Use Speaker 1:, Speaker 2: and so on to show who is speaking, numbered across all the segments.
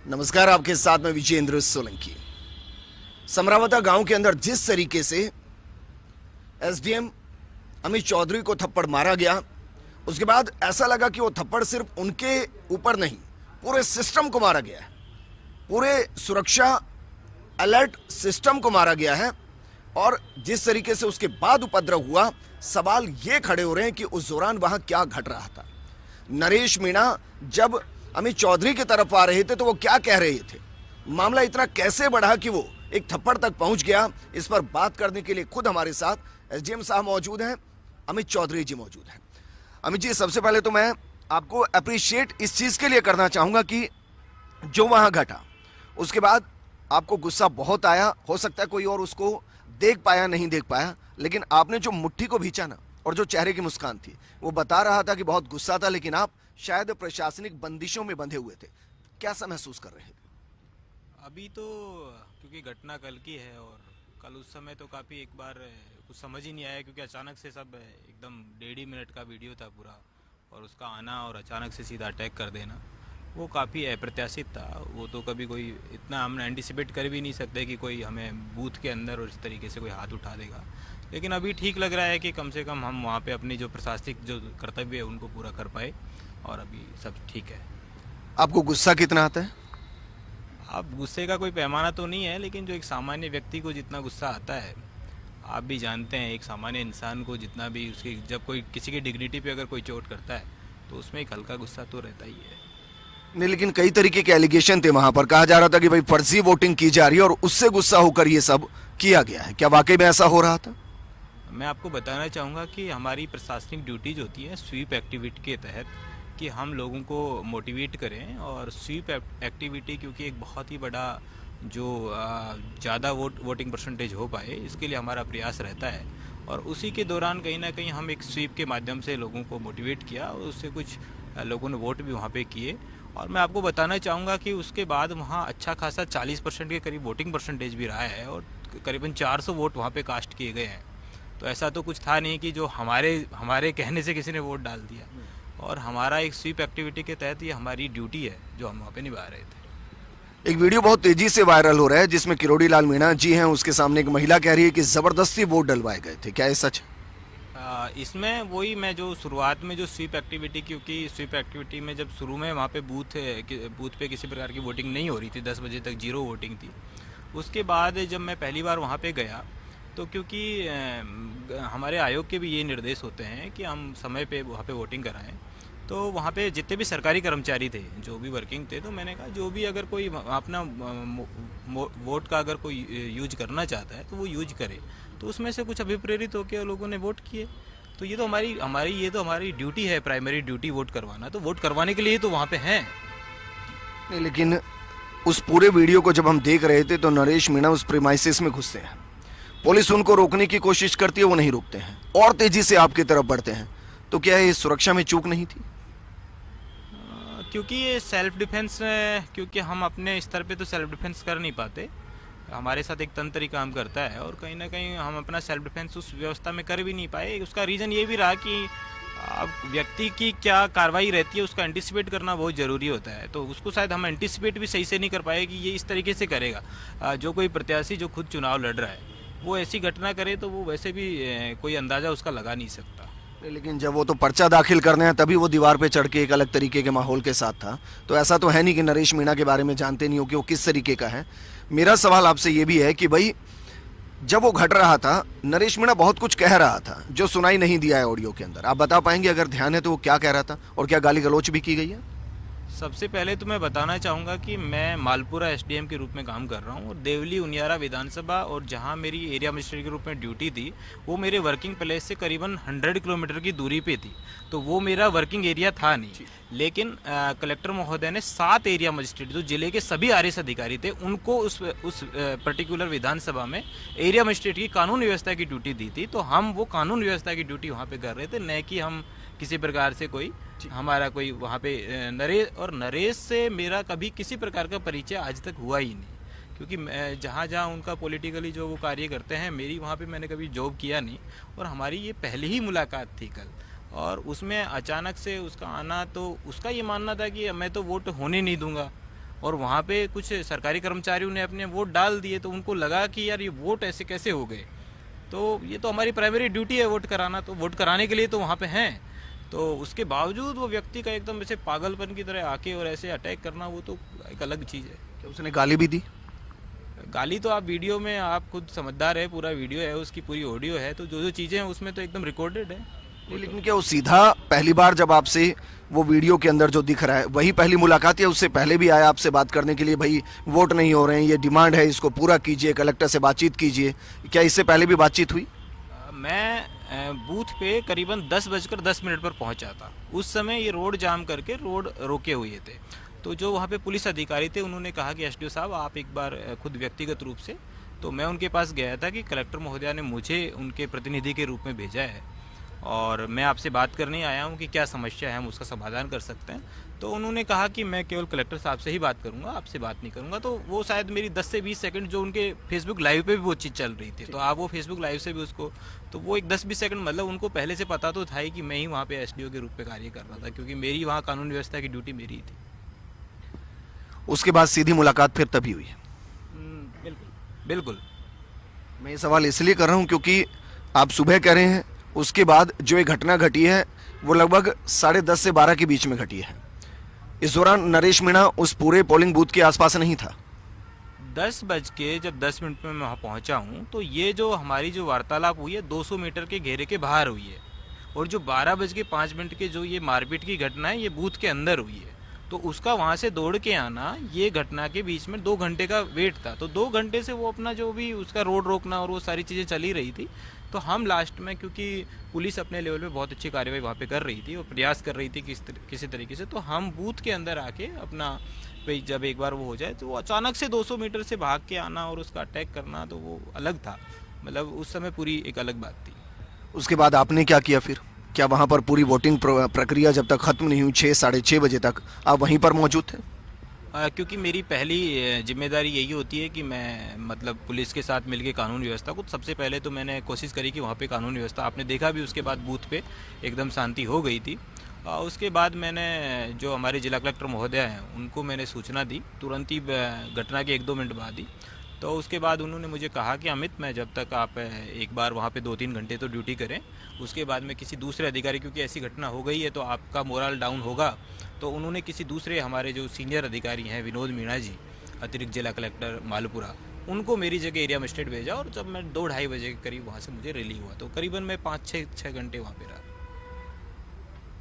Speaker 1: नमस्कार, आपके साथ में विजेंद्र सोलंकी। समरावता गांव के अंदर जिस तरीके से एसडीएम अमित चौधरी को थप्पड़ मारा गया, उसके बाद ऐसा लगा कि वो थप्पड़ सिर्फ उनके ऊपर नहीं, पूरे सिस्टम को मारा गया है, पूरे सुरक्षा अलर्ट सिस्टम को मारा गया है। और जिस तरीके से उसके बाद उपद्रव हुआ, सवाल ये खड़े हो रहे हैं कि उस दौरान वहां क्या घट रहा था। नरेश मीणा जब अमित चौधरी की तरफ आ रहे थे तो वो क्या कह रहे थे, मामला इतना कैसे बढ़ा कि वो एक थप्पड़ तक पहुंच गया, इस पर बात करने के लिए खुद हमारे साथ एसडीएम साहब मौजूद हैं, अमित चौधरी जी मौजूद हैं। अमित जी, सबसे पहले तो मैं आपको अप्रिशिएट इस चीज के लिए करना चाहूंगा कि जो वहां घटा उसके बाद आपको गुस्सा बहुत आया, हो सकता है कोई और उसको देख पाया नहीं देख पाया, लेकिन आपने जो मुट्ठी को भींचा ना और जो चेहरे की मुस्कान थी, वो बता रहा था कि बहुत गुस्सा था, लेकिन आप शायद प्रशासनिक बंदिशों में बंधे हुए थे। कैसा महसूस कर रहे थे?
Speaker 2: अभी तो क्योंकि घटना कल की है और कल उस समय तो काफ़ी एक बार कुछ समझ ही नहीं आया, क्योंकि अचानक से सब एकदम 1.5 मिनट का वीडियो था पूरा, और उसका आना और अचानक से सीधा अटैक कर देना वो काफ़ी अप्रत्याशित था। वो तो कभी कोई इतना हम एंटिसिपेट कर भी नहीं सकते कि कोई हमें बूथ के अंदर और इस तरीके से कोई हाथ उठा देगा। लेकिन अभी ठीक लग रहा है कि कम से कम हम वहाँ पे अपनी जो प्रशासनिक जो कर्तव्य है उनको पूरा कर पाए, और अभी सब ठीक है।
Speaker 1: आपको गुस्सा कितना आता है?
Speaker 2: अब गुस्से का कोई पैमाना तो नहीं है, लेकिन जो एक सामान्य व्यक्ति को जितना गुस्सा आता है, आप भी जानते हैं, एक सामान्य इंसान को जितना भी उसकी जब कोई किसी की डिग्निटी पे अगर कोई चोट करता है तो उसमें एक हल्का गुस्सा तो रहता ही है।
Speaker 1: नहीं, लेकिन कई तरीके के एलिगेशन थे वहां पर, कहा जा रहा था कि भाई फर्जी वोटिंग की जा रही है और उससे गुस्सा होकर ये सब किया गया है। क्या वाकई में ऐसा हो रहा था?
Speaker 2: मैं आपको बताना चाहूँगा कि हमारी प्रशासनिक ड्यूटीज होती है स्वीप एक्टिविटी के तहत कि हम लोगों को मोटिवेट करें, और स्वीप एक्टिविटी क्योंकि एक बहुत ही बड़ा जो ज़्यादा वोटिंग परसेंटेज हो पाए, इसके लिए हमारा प्रयास रहता है। और उसी के दौरान कहीं ना कहीं हम एक स्वीप के माध्यम से लोगों को मोटिवेट किया, और उससे कुछ लोगों ने वोट भी वहाँ पे किए। और मैं आपको बताना चाहूँगा कि उसके बाद वहाँ अच्छा खासा 40% के करीब वोटिंग परसेंटेज भी रहा है, और करीबन 400 वोट वहाँ पे कास्ट किए गए हैं। तो ऐसा तो कुछ था नहीं कि जो हमारे कहने से किसी ने वोट डाल दिया, और हमारा एक स्वीप एक्टिविटी के तहत ये हमारी ड्यूटी है जो हम वहाँ पे निभा रहे थे।
Speaker 1: एक वीडियो बहुत तेजी से वायरल हो रहा है जिसमें किरोड़ी लाल मीणा जी हैं, उसके सामने एक महिला कह रही है कि जबरदस्ती वोट डलवाए गए थे। क्या ये सच है?
Speaker 2: इसमें वही मैं जो शुरुआत में जो स्वीप एक्टिविटी, क्योंकि स्वीप एक्टिविटी में जब शुरू में वहाँ पे बूथ पे किसी प्रकार की वोटिंग नहीं हो रही थी, 10 बजे तक 0 वोटिंग थी। उसके बाद जब मैं पहली बार वहाँ पे गया तो क्योंकि हमारे आयोग के भी ये निर्देश होते हैं कि हम समय पे वहाँ पे वोटिंग कराएं, तो वहाँ पे जितने भी सरकारी कर्मचारी थे जो भी वर्किंग थे, तो मैंने कहा जो भी अगर कोई अपना वोट का अगर कोई यूज करना चाहता है तो वो यूज करे। तो उसमें से कुछ अभिप्रेरित होकर लोगों ने वोट किए। तो ये तो हमारी ड्यूटी है, प्राइमरी ड्यूटी वोट करवाना, तो वोट करवाने के लिए तो वहाँ पे हैं।
Speaker 1: नहीं, लेकिन उस पूरे वीडियो को जब हम देख रहे थे तो नरेश मीणा उस प्रीमाइसिस में घुसते हैं, पुलिस उनको रोकने की कोशिश करती है, वो नहीं रोकते हैं और तेजी से आपकी तरफ बढ़ते हैं। तो क्या ये सुरक्षा में चूक नहीं थी?
Speaker 2: क्योंकि ये सेल्फ डिफेंस, क्योंकि हम अपने स्तर पे तो सेल्फ डिफेंस कर नहीं पाते, हमारे साथ एक तंत्र ही काम करता है, और कहीं ना कहीं हम अपना सेल्फ डिफेंस उस व्यवस्था में कर भी नहीं पाए। उसका रीज़न ये भी रहा कि अब व्यक्ति की क्या कार्रवाई रहती है उसका एंटिसिपेट करना बहुत ज़रूरी होता है। तो उसको शायद हम एंटिसिपेट भी सही से नहीं कर पाए कि ये इस तरीके से करेगा। जो कोई प्रत्याशी जो खुद चुनाव लड़ रहा है वो ऐसी घटना करे तो वो वैसे भी कोई अंदाज़ा उसका लगा नहीं सकता।
Speaker 1: लेकिन जब वो तो पर्चा दाखिल करने हैं तभी वो दीवार पे चढ़ के एक अलग तरीके के माहौल के साथ था। तो ऐसा तो है नहीं कि नरेश मीणा के बारे में जानते नहीं हो कि वो किस तरीके का है। मेरा सवाल आपसे ये भी है कि भाई जब वो घट रहा था, नरेश मीणा बहुत कुछ कह रहा था जो सुनाई नहीं दिया है ऑडियो के अंदर। आप बता पाएंगे अगर ध्यान है तो वो क्या कह रहा था, और क्या गाली गलौच भी की गई है?
Speaker 2: सबसे पहले तो मैं बताना चाहूँगा कि मैं मालपुरा एसडीएम के रूप में काम कर रहा हूँ, और देवली उनियारा विधानसभा और जहाँ मेरी एरिया मजिस्ट्रेट के रूप में ड्यूटी थी वो मेरे वर्किंग प्लेस से करीबन 100 किलोमीटर की दूरी पे थी। तो वो मेरा वर्किंग एरिया था नहीं, लेकिन कलेक्टर महोदय ने 7 एरिया मजिस्ट्रेट जो जिले के सभी आरएस अधिकारी थे उनको उस पर्टिकुलर विधानसभा में एरिया मजिस्ट्रेट की कानून व्यवस्था की ड्यूटी दी थी। तो हम वो कानून व्यवस्था की ड्यूटी वहाँ पे कर रहे थे, न कि हम किसी प्रकार से कोई हमारा कोई वहाँ पे नरेश से मेरा कभी किसी प्रकार का परिचय आज तक हुआ ही नहीं, क्योंकि जहाँ जहाँ उनका पॉलिटिकली जो वो कार्य करते हैं, मेरी वहाँ पे मैंने कभी जॉब किया नहीं, और हमारी ये पहली ही मुलाकात थी कल। और उसमें अचानक से उसका आना, तो उसका ये मानना था कि मैं तो वोट होने नहीं दूंगा, और वहाँ पे कुछ सरकारी कर्मचारियों ने अपने वोट डाल दिए, तो उनको लगा कि यार ये वोट ऐसे कैसे हो गए, तो ये तो हमारी प्राइमरी ड्यूटी है वोट कराना, तो वोट कराने के लिए तो वहाँ पे हैं। तो उसके बावजूद वो व्यक्ति का एकदम ऐसे पागलपन की तरह आके और ऐसे अटैक करना, वो तो एक अलग चीज़ है।
Speaker 1: क्या उसने गाली भी दी?
Speaker 2: गाली तो आप वीडियो में, आप खुद समझदार है, पूरा वीडियो है, उसकी पूरी ऑडियो है, तो जो जो चीज़ें हैं उसमें तो एकदम रिकॉर्डेड है।
Speaker 1: नहीं, लेकिन क्या वो सीधा पहली बार जब आपसे वो वीडियो के अंदर जो दिख रहा है वही पहली मुलाकात, या उससे पहले भी आया आपसे बात करने के लिए, भाई वोट नहीं हो रहे हैं, ये डिमांड है, इसको पूरा कीजिए, कलेक्टर से बातचीत कीजिए? क्या इससे पहले भी बातचीत हुई?
Speaker 2: मैं बूथ पे करीबन 10:10 पर पहुंचा था। उस समय ये रोड जाम करके रोड रोके हुए थे। तो जो वहाँ पे पुलिस अधिकारी थे उन्होंने कहा कि एसडीओ साहब आप एक बार खुद व्यक्तिगत रूप से, तो मैं उनके पास गया था कि कलेक्टर महोदया ने मुझे उनके प्रतिनिधि के रूप में भेजा है और मैं आपसे बात करने आया हूँ कि क्या समस्या है, हम उसका समाधान कर सकते हैं। तो उन्होंने कहा कि मैं केवल कलेक्टर साहब से ही बात करूंगा, आपसे बात नहीं करूंगा। तो वो शायद मेरी 10 से 20 सेकंड, जो उनके फेसबुक लाइव पे भी वो चीज़ चल रही थी, तो आप वो फेसबुक लाइव से भी उसको, तो वो एक 10-20 सेकंड, मतलब उनको पहले से पता तो था ही कि मैं ही वहाँ पे एसडीओ के रूप में कार्य कर रहा था, क्योंकि मेरी वहाँ कानून व्यवस्था की ड्यूटी मेरी ही थी।
Speaker 1: उसके बाद सीधी मुलाकात फिर तभी हुई?
Speaker 2: बिल्कुल बिल्कुल।
Speaker 1: मैं ये सवाल इसलिए कर रहा हूँ क्योंकि आप सुबह कह रहे हैं, उसके बाद जो ये घटना घटी है वो लगभग 10:30 से 12 के बीच में घटी है। इस दौरान नरेश मीणा उस पूरे पोलिंग बूथ के आसपास नहीं था।
Speaker 2: 10:10 पे मैं वहाँ पहुँचा हूँ, तो ये जो हमारी जो वार्तालाप हुई है 200 मीटर के घेरे के बाहर हुई है, और जो 12:05 के जो ये मारपीट की घटना है ये बूथ के अंदर हुई है। तो उसका वहाँ से दौड़ के आना, ये घटना के बीच में 2 घंटे का वेट था, तो 2 घंटे से वो अपना जो भी उसका रोड रोकना और वो सारी चीज़ें चली रही थी। तो हम लास्ट में, क्योंकि पुलिस अपने लेवल पे बहुत अच्छी कार्रवाई वहाँ पे कर रही थी और प्रयास कर रही थी किसी तरीके से, तो हम बूथ के अंदर आके अपना भाई जब एक बार वो हो जाए, तो वो अचानक से 200 मीटर से भाग के आना और उसका अटैक करना, तो वो अलग था, मतलब उस समय पूरी एक अलग बात थी।
Speaker 1: उसके बाद आपने क्या किया फिर? क्या वहाँ पर पूरी वोटिंग प्रक्रिया जब तक खत्म नहीं हुई 6-6:30 बजे तक आप वहीं पर मौजूद थे?
Speaker 2: क्योंकि मेरी पहली जिम्मेदारी यही होती है कि मैं, मतलब पुलिस के साथ मिलकर कानून व्यवस्था को, सबसे पहले तो मैंने कोशिश करी कि वहाँ पे कानून व्यवस्था, आपने देखा भी, उसके बाद बूथ पे एकदम शांति हो गई थी। उसके बाद मैंने जो हमारे जिला कलेक्टर महोदय हैं उनको मैंने सूचना दी, तुरंत ही घटना के 1-2 मिनट बाद ही। तो उसके बाद उन्होंने मुझे कहा कि अमित, मैं जब तक आप एक बार वहाँ पे 2-3 घंटे तो ड्यूटी करें, उसके बाद में किसी दूसरे अधिकारी, क्योंकि ऐसी घटना हो गई है तो आपका मोरल डाउन होगा, तो उन्होंने किसी दूसरे हमारे जो सीनियर अधिकारी हैं विनोद मीणा जी, अतिरिक्त जिला कलेक्टर मालपुरा, उनको मेरी जगह एरिया मजिस्ट्रेट भेजा, और जब मैं 2-2:30 बजे के करीब वहाँ से मुझे रिलीव हुआ, तो करीबन मैं 5-6 घंटे वहाँ पे रहा।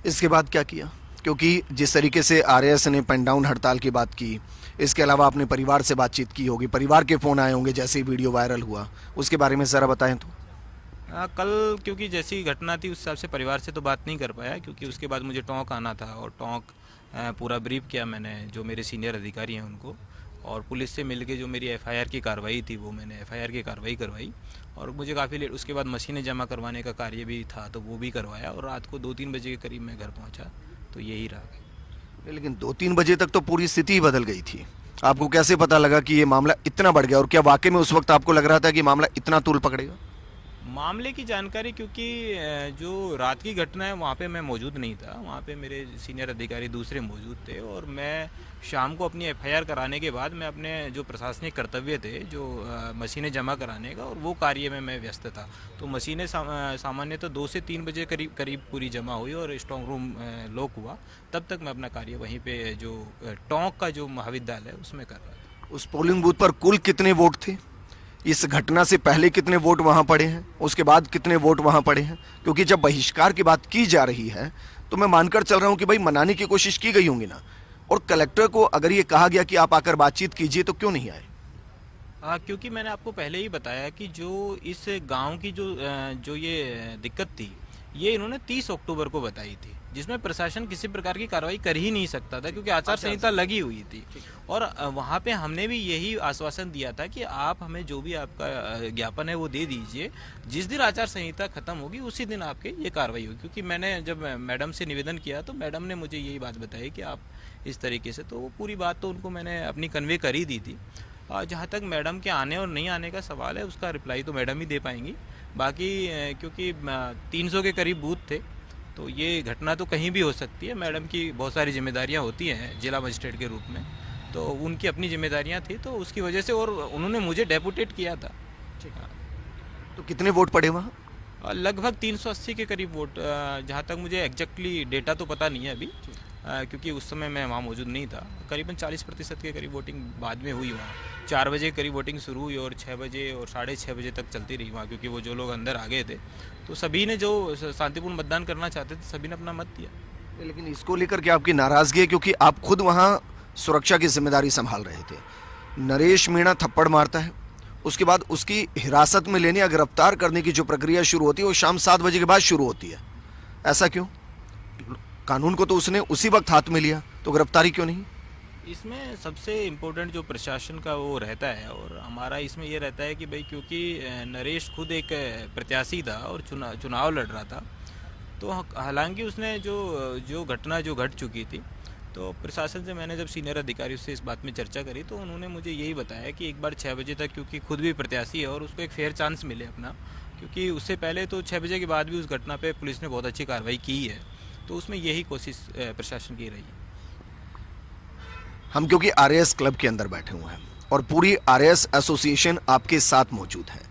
Speaker 1: इसके बाद क्या किया? क्योंकि जिस तरीके से आरएस ने पेन डाउन हड़ताल की बात की, इसके अलावा अपने परिवार से बातचीत की होगी, परिवार के फ़ोन आए होंगे जैसे ही वीडियो वायरल हुआ, उसके बारे में ज़रा बताएं तो।
Speaker 2: कल क्योंकि जैसी घटना थी उस हिसाब से परिवार से तो बात नहीं कर पाया, क्योंकि उसके बाद मुझे टोंक आना था, और टोंक पूरा ब्रीफ किया मैंने जो मेरे सीनियर अधिकारी हैं उनको, और पुलिस से मिलके जो मेरी एफआईआर की कार्रवाई थी वो मैंने एफआईआर की कार्रवाई करवाई, और मुझे काफ़ी लेट, उसके बाद मशीनें जमा करवाने का कार्य भी था तो वो भी करवाया, और रात को 2-3 बजे के करीब मैं घर पहुँचा, तो यही रहा।
Speaker 1: लेकिन 2-3 बजे तक तो पूरी स्थिति ही बदल गई थी। आपको कैसे पता लगा कि ये मामला इतना बढ़ गया, और क्या वाकई में उस वक्त आपको लग रहा था कि मामला इतना तूल पकड़ेगा?
Speaker 2: मामले की जानकारी, क्योंकि जो रात की घटना है वहाँ पे मैं मौजूद नहीं था, वहाँ पे मेरे सीनियर अधिकारी दूसरे मौजूद थे, और मैं शाम को अपनी एफआईआर कराने के बाद मैं अपने जो प्रशासनिक कर्तव्य थे, जो मशीनें जमा कराने का, और वो कार्य में मैं व्यस्त था। तो मशीनें सामान्यतः 2 से 3 बजे करीब पूरी जमा हुई और स्ट्रॉन्ग रूम लॉक हुआ, तब तक मैं अपना कार्य वहीं पे जो टोंक का जो महाविद्यालय है उसमें कर रहा था।
Speaker 1: उस पोलिंग बूथ पर कुल कितने वोट थे? इस घटना से पहले कितने वोट वहां पड़े हैं, उसके बाद कितने वोट वहां पड़े हैं? क्योंकि जब बहिष्कार की बात की जा रही है तो मैं मानकर चल रहा हूं कि भाई मनाने की कोशिश की गई होंगी ना, और कलेक्टर को अगर ये कहा गया कि आप आकर बातचीत कीजिए तो क्यों नहीं आए?
Speaker 2: क्योंकि मैंने आपको पहले ही बताया कि जो इस गांव की जो ये दिक्कत थी, ये इन्होंने 30 अक्टूबर को बताई थी, जिसमें प्रशासन किसी प्रकार की कार्रवाई कर ही नहीं सकता था, क्योंकि आचार संहिता लगी हुई थी। और वहाँ पे हमने भी यही आश्वासन दिया था कि आप हमें जो भी आपका ज्ञापन है वो दे दीजिए, जिस दिन आचार संहिता खत्म होगी उसी दिन आपके ये कार्रवाई होगी। क्योंकि मैंने जब मैडम से निवेदन किया तो मैडम ने मुझे यही बात बताई कि आप इस तरीके से, तो वो पूरी बात तो उनको मैंने अपनी कन्वे कर ही दी थी। जहाँ तक मैडम के आने और नहीं आने का सवाल है, उसका रिप्लाई तो मैडम ही दे पाएंगी। बाकी क्योंकि 300 के करीब बूथ थे, तो ये घटना तो कहीं भी हो सकती है, मैडम की बहुत सारी जिम्मेदारियां होती हैं जिला मजिस्ट्रेट के रूप में, तो उनकी अपनी जिम्मेदारियां थी, तो उसकी वजह से, और उन्होंने मुझे डेपुटेट किया था।
Speaker 1: तो कितने वोट पड़े वहाँ?
Speaker 2: लगभग 380 के करीब वोट, जहाँ तक मुझे एग्जैक्टली डेटा तो पता नहीं है अभी, क्योंकि उस समय मैं वहाँ मौजूद नहीं था। करीबन 40% के करीब वोटिंग बाद में हुई वहाँ। 4 बजे के करीब वोटिंग शुरू हुई और 6 बजे और 6:30 बजे तक चलती रही वहाँ, क्योंकि वो जो लोग अंदर आ गए थे तो सभी ने, जो शांतिपूर्ण मतदान करना चाहते थे, सभी ने अपना मत दिया।
Speaker 1: लेकिन इसको लेकर के आपकी नाराजगी है, क्योंकि आप खुद वहाँ सुरक्षा की जिम्मेदारी संभाल रहे थे। नरेश मीणा थप्पड़ मारता है, उसके बाद उसकी हिरासत में लेने या गिरफ्तार करने की जो प्रक्रिया शुरू होती है वो शाम 7 बजे के बाद शुरू होती है। ऐसा क्यों? कानून को तो उसने उसी वक्त हाथ में लिया, तो गिरफ्तारी क्यों नहीं?
Speaker 2: इसमें सबसे इम्पोर्टेंट जो प्रशासन का वो रहता है, और हमारा इसमें ये रहता है कि भाई, क्योंकि नरेश खुद एक प्रत्याशी था और चुनाव लड़ रहा था, तो हालांकि उसने जो घटना जो घट चुकी थी, तो प्रशासन से मैंने जब सीनियर अधिकारियों से इस बात में चर्चा करी, तो उन्होंने मुझे यही बताया कि एक बार 6 बजे तक, क्योंकि खुद भी प्रत्याशी है और उसको एक फेयर चांस मिले अपना, क्योंकि उससे पहले तो 6 बजे के बाद भी उस घटना पे पुलिस ने बहुत अच्छी कार्रवाई की है, तो उसमें यही कोशिश प्रशासन की रही है।
Speaker 1: हम क्योंकि आरएएस क्लब के अंदर बैठे हुए हैं और पूरी आरएएस एसोसिएशन आपके साथ मौजूद है,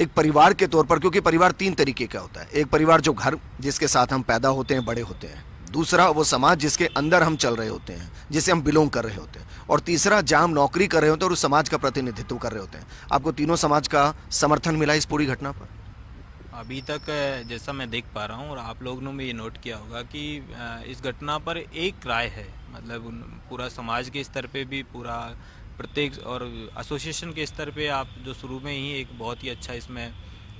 Speaker 1: एक परिवार के तौर पर, क्योंकि परिवार 3 तरीके का होता है। एक परिवार जो घर, जिसके साथ हम पैदा होते हैं, बड़े होते हैं। दूसरा वो समाज जिसके अंदर हम चल रहे होते हैं, जिसे हम बिलोंग कर रहे होते हैं। और तीसरा जहां हम नौकरी कर रहे होते हैं और उस समाज का प्रतिनिधित्व कर रहे होते हैं। आपको तीनों समाज का समर्थन मिला इस पूरी घटना पर?
Speaker 2: अभी तक जैसा मैं देख पा रहा हूँ, और आप लोगों ने भी ये नोट किया होगा कि इस घटना पर एक राय है, मतलब पूरा समाज के स्तर पे भी, पूरा प्रत्येक, और एसोसिएशन के स्तर पे आप जो शुरू में ही एक बहुत ही अच्छा इसमें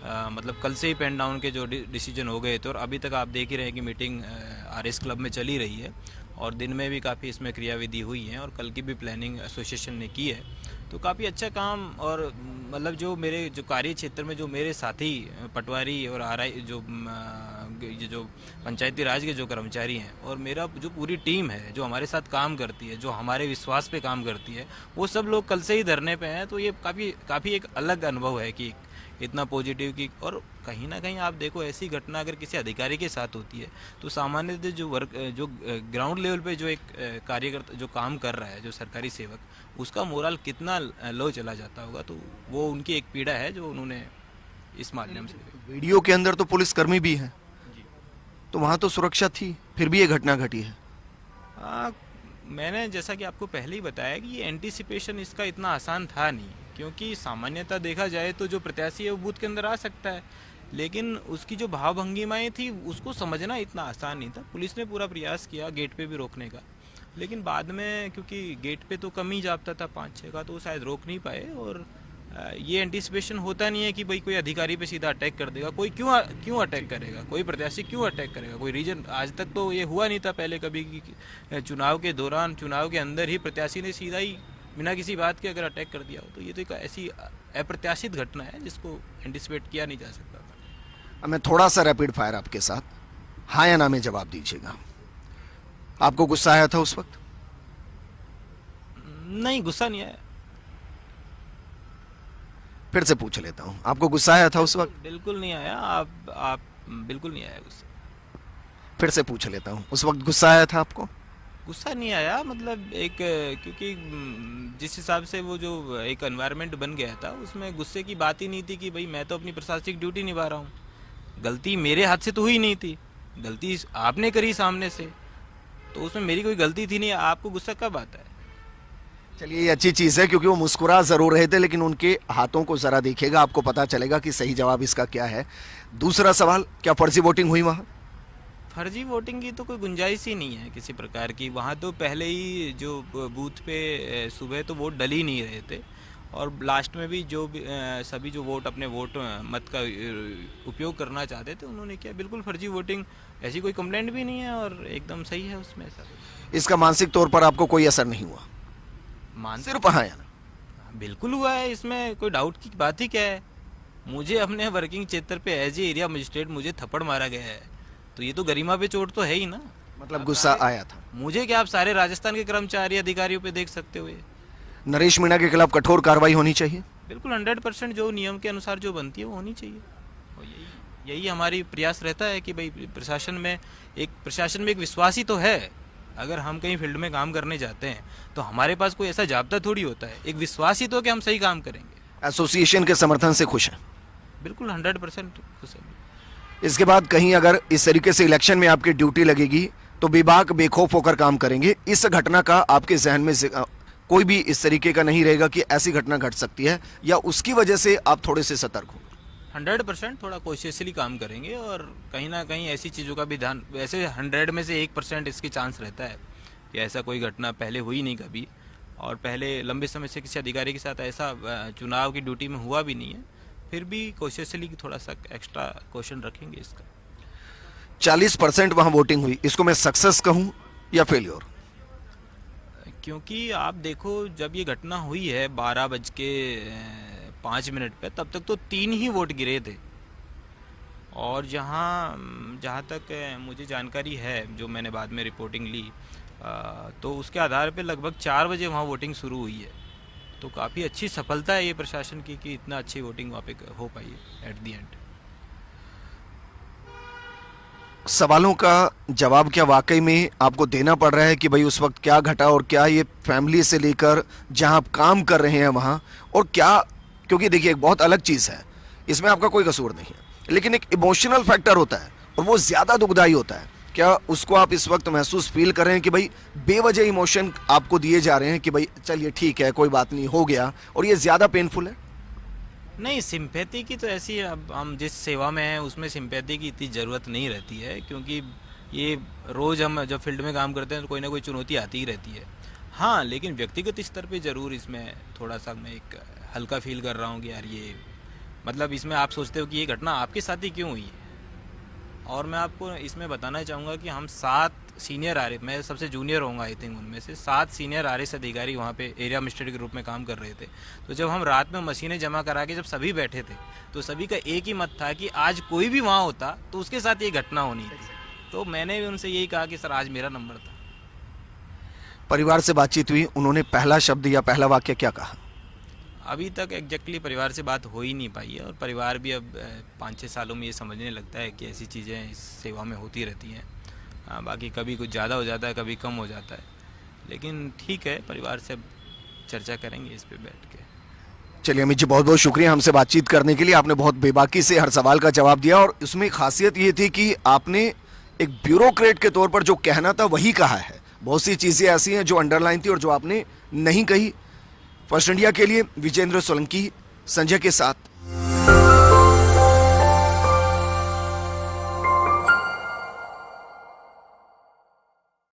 Speaker 2: मतलब कल से ही पेन डाउन के जो डिसीजन हो गए थे, और अभी तक आप देख ही रहे हैं कि मीटिंग आरएस क्लब में चली रही है, और दिन में भी काफ़ी इसमें क्रियाविधि हुई है, और कल की भी प्लानिंग एसोसिएशन ने की है। तो काफ़ी अच्छा काम, और मतलब जो मेरे जो कार्य क्षेत्र में जो मेरे साथी पटवारी और आरआई जो पंचायती राज के जो कर्मचारी हैं, और मेरा जो पूरी टीम है जो हमारे साथ काम करती है, जो हमारे विश्वास पे काम करती है, वो सब लोग कल से ही धरने पे हैं। तो ये काफ़ी एक अलग अनुभव है कि इतना पॉजिटिव की, और कहीं ना कहीं आप देखो, ऐसी घटना अगर किसी अधिकारी के साथ होती है तो सामान्यतः जो ग्राउंड लेवल पे जो एक कार्यकर्ता जो काम कर रहा है, जो सरकारी सेवक, उसका मोरल कितना लो चला जाता होगा। तो वो उनकी एक पीड़ा है जो उन्होंने इस माध्यम से।
Speaker 1: वीडियो के अंदर तो पुलिसकर्मी भी है, तो वहां तो सुरक्षा थी, फिर भी ये घटना घटी है।
Speaker 2: मैंने जैसा कि आपको पहले ही बताया कि ये एंटीसिपेशन इसका इतना आसान था नहीं, क्योंकि सामान्यतः देखा जाए तो जो प्रत्याशी है वो बूथ के अंदर आ सकता है, लेकिन उसकी जो भाव भंगिमाएँ थी उसको समझना इतना आसान नहीं था। पुलिस ने पूरा प्रयास किया गेट पे भी रोकने का, लेकिन बाद में क्योंकि गेट पे तो कम ही जाप्ता था 5-6 का, तो वो शायद रोक नहीं पाए। और ये एंटीसिपेशन होता नहीं है कि भाई कोई अधिकारी पे सीधा अटैक कर देगा, कोई क्यों अटैक करेगा, कोई प्रत्याशी क्यों अटैक करेगा, कोई रीजन। आज तक तो ये हुआ नहीं था पहले कभी कि चुनाव के दौरान, चुनाव के अंदर ही प्रत्याशी ने सीधा ही बिना किसी बात के अगर अटैक कर दिया हो, तो ये तो एक ऐसी अप्रत्याशित घटना है जिसको एंटिसिपेट किया नहीं जा सकता था।
Speaker 1: अब मैं थोड़ा सा रैपिड फायर आपके साथ, हाँ या ना में जवाब दीजिएगा। आपको गुस्सा आया था उस वक्त?
Speaker 2: नहीं, गुस्सा नहीं आया।
Speaker 1: फिर से पूछ लेता हूं, आपको गुस्सा आया था उस वक्त?
Speaker 2: बिल्कुल नहीं आया। आप बिल्कुल नहीं आया गुस्सा।
Speaker 1: फिर से पूछ लेता हूं, उस वक्त गुस्सा आया था आपको?
Speaker 2: गुस्सा नहीं आया, मतलब एक, क्योंकि जिस हिसाब से वो जो एक एनवायरनमेंट बन गया था, उसमें गुस्से की बात ही नहीं थी कि भाई मैं तो अपनी प्रशासनिक ड्यूटी निभा रहा हूँ। गलती मेरे हाथ से तो हुई नहीं थी, गलती आपने करी सामने से, तो उसमें मेरी कोई गलती थी नहीं। आपको गुस्सा कब आता है?
Speaker 1: चलिए, ये अच्छी चीज है, क्योंकि वो मुस्कुरा जरूर रहे थे, लेकिन उनके हाथों को जरा देखिएगा, आपको पता चलेगा कि सही जवाब इसका क्या है। दूसरा सवाल, क्या फर्जी वोटिंग हुई वहां?
Speaker 2: फर्जी वोटिंग की तो कोई गुंजाइश ही नहीं है किसी प्रकार की। वहाँ तो पहले ही जो बूथ पे सुबह तो वोट डल ही नहीं रहे थे, और लास्ट में भी जो सभी जो वोट अपने वोट मत का उपयोग करना चाहते थे उन्होंने किया। बिल्कुल फर्जी वोटिंग, ऐसी कोई कंप्लेंट भी नहीं है, और एकदम सही है उसमें।
Speaker 1: इसका मानसिक तौर पर आपको कोई असर नहीं हुआ? सिर्फ हाँ या ना?
Speaker 2: बिल्कुल हुआ है, इसमें कोई डाउट की बात ही क्या है। मुझे अपने वर्किंग क्षेत्र पे एज ए एरिया मजिस्ट्रेट मुझे थप्पड़ मारा गया है, तो ये तो गरिमा पे चोट तो है ही ना।
Speaker 1: मतलब गुस्सा आया था?
Speaker 2: मुझे क्या, आप सारे राजस्थान के कर्मचारी अधिकारियों पे देख सकते हो। ये
Speaker 1: नरेश मीणा के खिलाफ कठोर कार्रवाई होनी चाहिए?
Speaker 2: बिल्कुल 100% जो नियम के अनुसार जो बनती है वो होनी चाहिए। और यही हमारी प्रयास रहता है कि भाई प्रशासन में एक विश्वास ही तो है अगर हम कहीं फील्ड में काम करने जाते हैं तो हमारे पास कोई ऐसा जाब्ता थोड़ी होता है, एक विश्वास ही तो कि हम सही काम करेंगे।
Speaker 1: एसोसिएशन के समर्थन से खुश हैं?
Speaker 2: बिल्कुल 100% खुश है।
Speaker 1: इसके बाद कहीं अगर इस तरीके से इलेक्शन में आपकी ड्यूटी लगेगी तो बेबाक बेखौफ होकर काम करेंगे। इस घटना का आपके जहन में कोई भी इस तरीके का नहीं रहेगा कि ऐसी घटना घट सकती है, या उसकी वजह से आप थोड़े से सतर्क हो?
Speaker 2: 100% थोड़ा कॉशियसली काम करेंगे और कहीं ना कहीं ऐसी चीज़ों का भी ध्यान, वैसे 100 में से 1% इसकी चांस रहता है कि ऐसा कोई घटना पहले हुई नहीं कभी, और पहले लंबे समय से किसी अधिकारी के साथ ऐसा चुनाव की ड्यूटी में हुआ भी नहीं है, फिर भी कॉशियसली थोड़ा सा एक्स्ट्रा क्वेश्चन रखेंगे इसका।
Speaker 1: 40% वहां वोटिंग हुई, इसको मैं सक्सेस कहूं या फेलियर?
Speaker 2: क्योंकि आप देखो जब ये घटना हुई है 12:05 पे, तब तक तो 3 ही वोट गिरे थे, और जहाँ तक मुझे जानकारी है, जो मैंने बाद में रिपोर्टिंग ली, तो उसके आधार पे लगभग 4 बजे वहाँ वोटिंग शुरू हुई है। तो काफ़ी अच्छी सफलता है ये प्रशासन की कि इतना अच्छी वोटिंग वहाँ पे हो पाई है एट दी एंड।
Speaker 1: सवालों का जवाब क्या वाकई में आपको देना पड़ रहा है कि भाई उस वक्त क्या घटा, और क्या ये फैमिली से लेकर जहां आप काम कर रहे हैं वहां, और क्या, क्योंकि देखिए एक बहुत अलग चीज़ है, इसमें आपका कोई कसूर नहीं है, लेकिन एक इमोशनल फैक्टर होता है और वो ज़्यादा दुखदाई होता है। क्या उसको आप इस वक्त महसूस फील कर रहे हैं कि भाई बेवजह इमोशन आपको दिए जा रहे हैं कि भाई चलिए ठीक है कोई बात नहीं हो गया, और ये ज़्यादा पेनफुल है?
Speaker 2: नहीं, सिंपैथी की तो ऐसी, अब हम जिस सेवा में हैं उसमें सिंपैथी की इतनी ज़रूरत नहीं रहती है, क्योंकि ये रोज़ हम जब फील्ड में काम करते हैं तो कोई ना कोई चुनौती आती ही रहती है। हाँ, लेकिन व्यक्तिगत स्तर पे ज़रूर इसमें थोड़ा सा मैं एक हल्का फील कर रहा हूँ कि यार ये, मतलब इसमें आप सोचते हो कि ये घटना आपके साथ ही क्यों हुई है। और मैं आपको इसमें बताना चाहूँगा कि हम 7 सीनियर आर, मैं सबसे जूनियर होऊंगा आई थिंक, उनमें से 7 सीनियर RS अधिकारी वहाँ पे एरिया मजिस्ट्रेट के रूप में काम कर रहे थे। तो जब हम रात में मशीनें जमा करा के जब सभी बैठे थे तो सभी का एक ही मत था कि आज कोई भी वहाँ होता तो उसके साथ ये घटना होनी थी। तो मैंने भी उनसे यही कहा कि सर आज मेरा नंबर था।
Speaker 1: परिवार से बातचीत हुई, उन्होंने पहला शब्द या पहला वाक्य क्या कहा?
Speaker 2: अभी तक एग्जैक्टली परिवार से बात हो ही नहीं पाई है, और परिवार भी अब 5-6 सालों में ये समझने लगता है कि ऐसी चीज़ें इस सेवा में होती रहती हैं। हाँ, बाकी कभी कुछ ज़्यादा हो जाता है, कभी कम हो जाता है, लेकिन ठीक है, परिवार से अब चर्चा करेंगे इस पे बैठ के।
Speaker 1: चलिए अमित जी, बहुत बहुत शुक्रिया हमसे बातचीत करने के लिए। आपने बहुत बेबाकी से हर सवाल का जवाब दिया, और उसमें खासियत ये थी कि आपने एक ब्यूरोक्रेट के तौर पर जो कहना था वही कहा है। बहुत सी चीज़ें ऐसी हैं जो अंडरलाइन थी और जो आपने नहीं कही। फर्स्ट इंडिया के लिए विजेंद्र सोलंकी, संजय के साथ